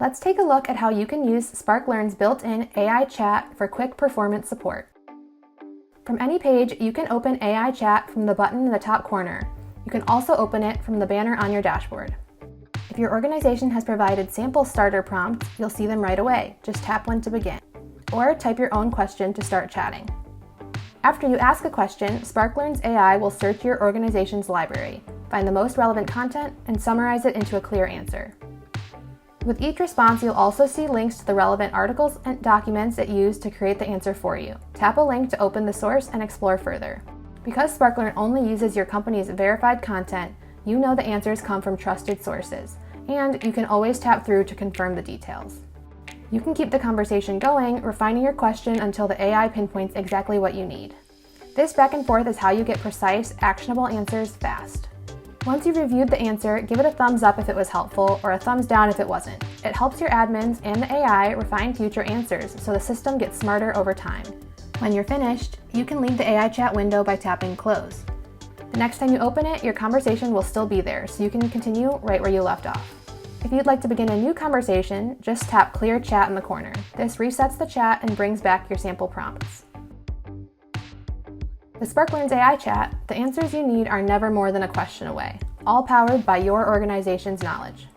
Let's take a look at how you can use SparkLearn's built-in AI chat for quick performance support. From any page, you can open AI chat from the button in the top corner. You can also open it from the banner on your dashboard. If your organization has provided sample starter prompts, you'll see them right away. Just tap one to begin. Or type your own question to start chatting. After you ask a question, SparkLearn's AI will search your organization's library, find the most relevant content, and summarize it into a clear answer. With each response, you'll also see links to the relevant articles and documents it used to create the answer for you. Tap a link to open the source and explore further. Because SparkLearn only uses your company's verified content, you know the answers come from trusted sources, and you can always tap through to confirm the details. You can keep the conversation going, refining your question until the AI pinpoints exactly what you need. This back and forth is how you get precise, actionable answers fast. Once you've reviewed the answer, give it a thumbs up if it was helpful, or a thumbs down if it wasn't. It helps your admins and the AI refine future answers, so the system gets smarter over time. When you're finished, you can leave the AI chat window by tapping Close. The next time you open it, your conversation will still be there, so you can continue right where you left off. If you'd like to begin a new conversation, just tap Clear Chat in the corner. This resets the chat and brings back your sample prompts. With SparkLearn's AI chat, the answers you need are never more than a question away, all powered by your organization's knowledge.